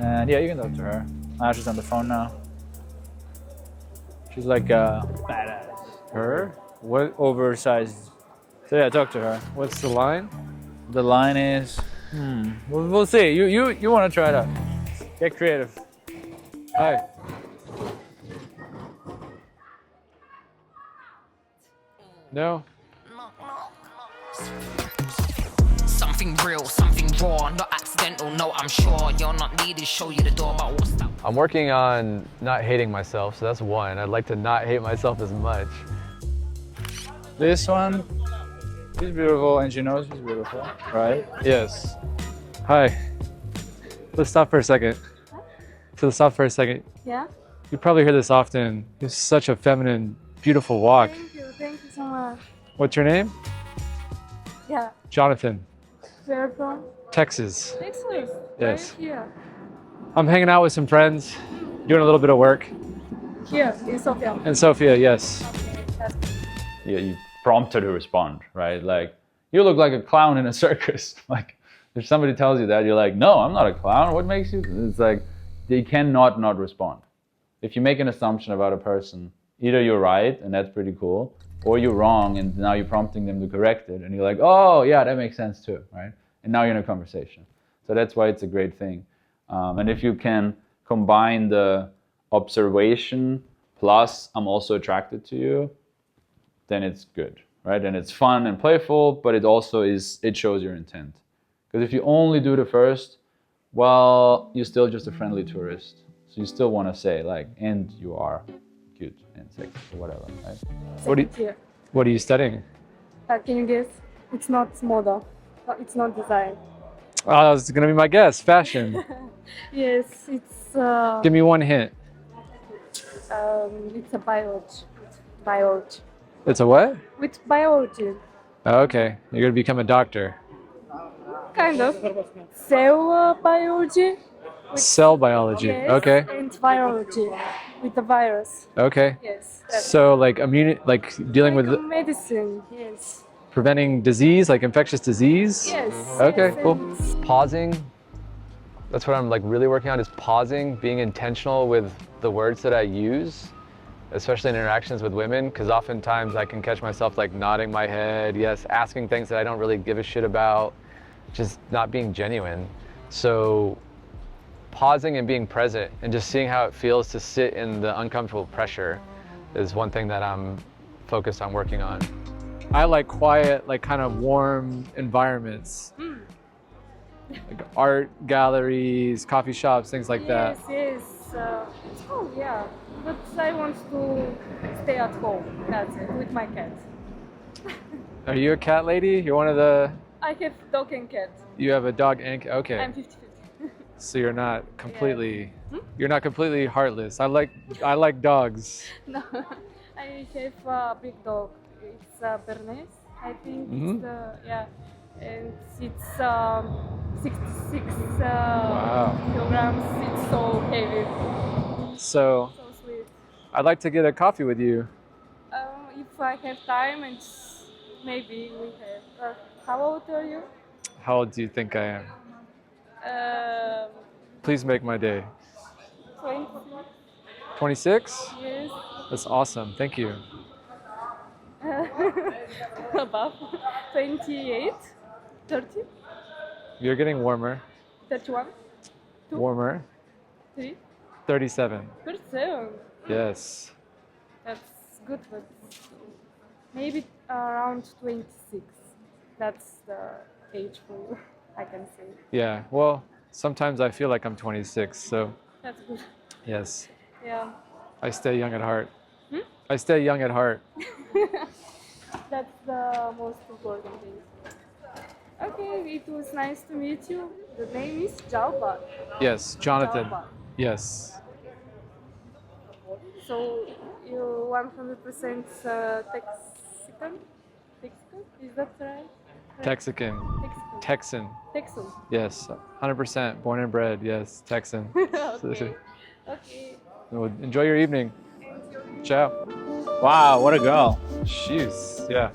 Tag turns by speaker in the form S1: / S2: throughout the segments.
S1: And yeah, you can talk to her. She's on the phone now. She's like badass.
S2: Her?
S1: What oversized? So yeah, talk to her.
S2: What's the line?
S1: The line is, we'll see. You want to try it out? Get creative.
S2: Hi. No?
S3: Something real, something raw, not accidental, no, I'm sure you're not needed, show you the door, but what's that?
S2: I'm working on not hating myself, so that's one. I'd like to not hate myself as much.
S1: This one, she's beautiful and she knows she's beautiful, right?
S2: Yes. Hi. Let's stop for a second. So let's stop for a second.
S4: Yeah?
S2: You probably hear this often. It's such a feminine, beautiful walk.
S4: Thank you so much.
S2: What's your name?
S4: Yeah,
S2: Jonathan.
S4: where from?
S2: Texas.
S4: Excellent.
S2: Yes.
S4: Right here.
S2: I'm hanging out with some friends, doing a little bit of work.
S4: Here, in Sofia.
S2: And Sophia, yes.
S4: Okay, that's good.
S1: Yeah, you prompt her to respond, right? Like, you look like a clown in a circus. Like, if somebody tells you that, you're like, no, I'm not a clown. What makes you? It's like, they cannot not respond. If you make an assumption about a person, either you're right, and that's pretty cool, or you're wrong, and now you're prompting them to correct it, and you're like, oh, yeah, that makes sense too, right? And now you're in a conversation. So that's why it's a great thing. And if you can combine the observation plus I'm also attracted to you, then it's good, right? And it's fun and playful, but it also it shows your intent. Because if you only do the first, well, you're still just a friendly tourist. So you still want to say like, and you are cute and sexy or whatever, right?
S2: What are you studying?
S4: Can you guess? It's not model. It's not design.
S2: Oh, that's gonna be my guess. Fashion.
S4: Yes, it's
S2: Give me one hint.
S4: it's a biology. Biology.
S2: It's a what?
S4: With biology.
S2: Oh, okay. You're gonna become a doctor.
S4: Kind of. Cell biology.
S2: Cell biology.
S4: Yes,
S2: Okay.
S4: and biology with the virus.
S2: Okay.
S4: Yes.
S2: So like like dealing
S4: like
S2: with
S4: medicine. Yes.
S2: preventing disease, like infectious disease?
S4: Yes.
S2: Okay,
S4: yes,
S2: cool.
S4: and
S2: Pausing. That's what I'm like really working on, is pausing, being intentional with the words that I use, especially in interactions with women, because oftentimes I can catch myself like nodding my head, yes, asking things that I don't really give a shit about, just not being genuine. So pausing and being present and just seeing how it feels to sit in the uncomfortable pressure is one thing that I'm focused on working on. I like quiet, like kind of warm environments. Like art galleries, coffee shops, things like that.
S4: Yes, yes. It's cool, yeah. But I want to stay at home. That's it, with my cat.
S2: Are you a cat lady? You're one of the,
S4: I have dog and cat.
S2: you have a dog and okay.
S4: I'm 50-50.
S2: So you're not completely, you're not completely heartless. I like dogs.
S4: No, I have a big dog. It's a Bernese, I think. It's yeah, and it's 66 kilograms. It's so heavy.
S2: So
S4: So sweet.
S2: I'd like to get a coffee with you.
S4: If I have time, and maybe we have. How old are you?
S2: How old do you think I am? Please make my day.
S4: 20.
S2: 26?
S4: Yes.
S2: That's awesome. Thank you.
S4: Above 28, 30,
S2: You're getting warmer.
S4: 31,
S2: Warmer.
S4: 3,
S2: 37.
S4: 37.
S2: Yes.
S4: That's good, but maybe around 26. That's the age for you, I can say.
S2: Yeah. Well, sometimes I feel like I'm 26, so
S4: That's good.
S2: yes.
S4: Yeah.
S2: I stay young at heart. I stay young at heart.
S4: That's the most important thing. Okay, it was nice to meet you. The name is Jalpa.
S2: Yes, Jonathan.
S4: Jalpa.
S2: Yes.
S4: So you 100% Texican? Texican? Is that right?
S2: Texican.
S4: Texican.
S2: Texan.
S4: Texan.
S2: Yes. 100%. Born and bred. Yes. Texan.
S4: Okay. Okay.
S2: Well, enjoy your evening. Ciao.
S1: Wow, what a girl.
S2: Shoes. Yeah.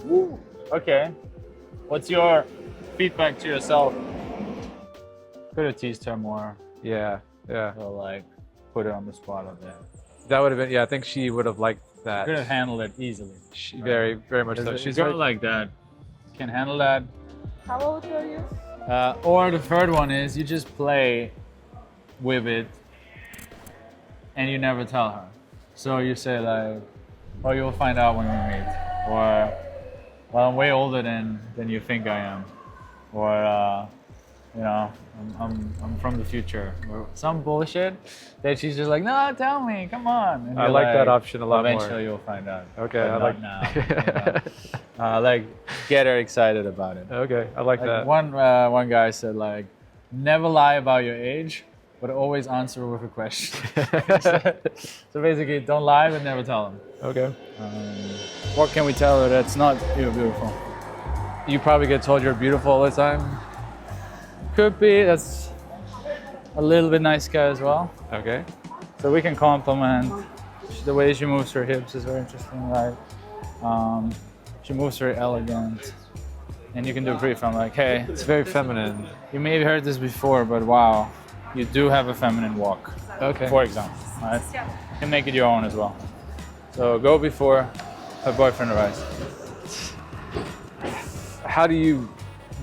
S1: Okay. What's your feedback to yourself? Could have teased her more.
S2: Yeah. Yeah.
S1: So like, put it on the spot of that.
S2: That would have been, yeah, I think she would have liked that.
S1: Could have handled it easily.
S2: She, very, very much so.
S1: She's
S2: She's
S1: a girl
S2: very,
S1: like that. Can handle that.
S4: How old are you?
S1: Or the third one is you just play with it and you never tell her. So you say like, oh, you'll find out when we meet. Or, well, I'm way older than you think I am. Or, you know, I'm from the future. Or some bullshit that she's just like, no, tell me, come on. And
S2: I
S1: you're
S2: like that option a lot more.
S1: Eventually you'll find out.
S2: Okay,
S1: But
S2: I like
S1: not now. Like, get her excited about it.
S2: okay, I like that.
S1: One guy said like, never lie about your age, but always answer with a question. So basically, don't lie, but never tell them.
S2: Okay.
S1: What can we tell her that's not you're beautiful?
S2: You probably get told you're beautiful all the time.
S1: Could be. That's a little bit nice guy as well.
S2: Okay.
S1: So we can compliment. The way she moves her hips is very interesting. Like, she moves very elegant. And you can do a brief. I'm like, hey,
S2: It's very feminine.
S1: you may have heard this before, but wow, you do have a feminine walk.
S2: Okay.
S1: For example, right? You can make it your own as well. So go before her boyfriend arrives.
S2: How do you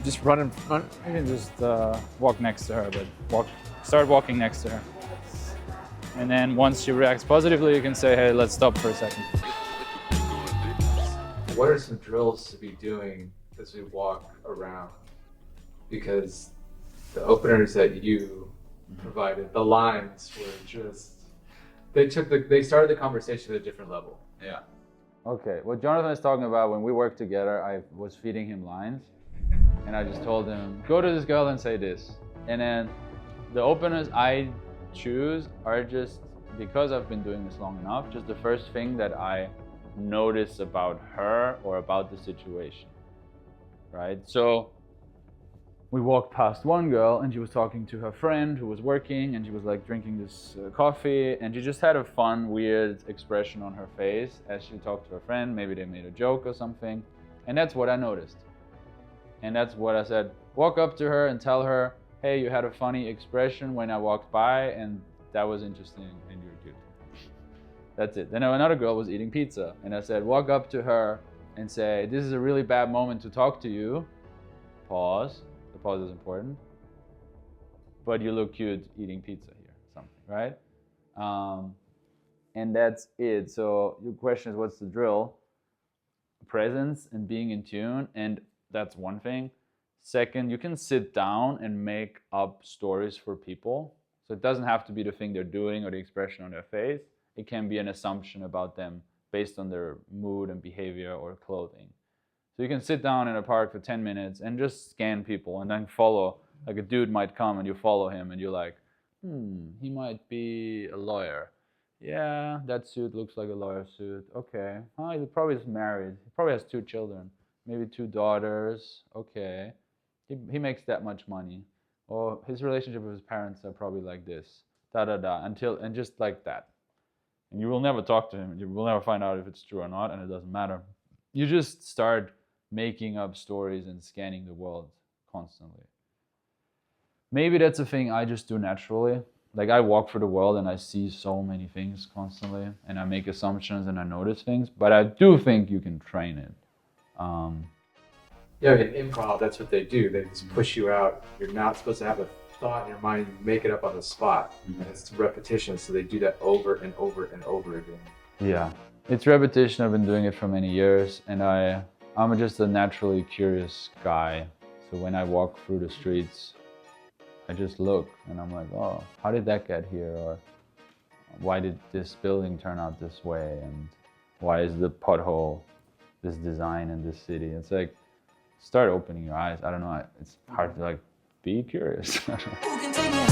S2: just run in front?
S1: You can just walk next to her, but start walking next to her. And then once she reacts positively, you can say, hey, let's stop for a second.
S2: What are some drills to be doing as we walk around? Because the openers that you provided, the lines were just, they started the conversation at a different level.
S1: Yeah. Okay, what Jonathan is talking about, when we worked together, I was feeding him lines. And I just told him, go to this girl and say this. And then the openers I choose are just, because I've been doing this long enough, just the first thing that I notice about her or about the situation, right? So we walked past one girl and she was talking to her friend who was working, and she was like drinking this coffee, and she just had a fun, weird expression on her face as she talked to her friend. Maybe they made a joke or something. And that's what I noticed. And that's what I said, walk up to her and tell her, hey, you had a funny expression when I walked by, and that was interesting, and you're cute. That's it. Then another girl was eating pizza, and I said, walk up to her and say, this is a really bad moment to talk to you. Pause. The pause is important. But you look cute eating pizza here, something, right? And that's it. So your question is, what's the drill? Presence and being in tune, and that's one thing. Second, you can sit down and make up stories for people. So it doesn't have to be the thing they're doing or the expression on their face. It can be an assumption about them based on their mood and behavior or clothing. So you can sit down in a park for 10 minutes and just scan people and then follow. Like a dude might come and you follow him and you're like, he might be a lawyer. Yeah, that suit looks like a lawyer suit. Okay. Oh, he probably is married. He probably has 2 children. Maybe 2 daughters. Okay. He makes that much money. Or his relationship with his parents are probably like this. And just like that. And you will never talk to him. You will never find out if it's true or not, and it doesn't matter. You just start making up stories and scanning the world constantly. Maybe that's a thing I just do naturally. Like, I walk through the world and I see so many things constantly, and I make assumptions and I notice things, but I do think you can train it.
S2: Yeah, in improv, that's what they do. They just push you out. You're not supposed to have a thought in your mind. You make it up on the spot. And it's repetition, so they do that over and over and over again.
S1: Yeah, it's repetition. I've been doing it for many years, and I'm just a naturally curious guy. So when I walk through the streets, I just look and I'm like, oh, how did that get here? Or why did this building turn out this way? And why is the pothole this design in this city? It's like, start opening your eyes. I don't know, it's hard to like be curious.
S3: Who can take me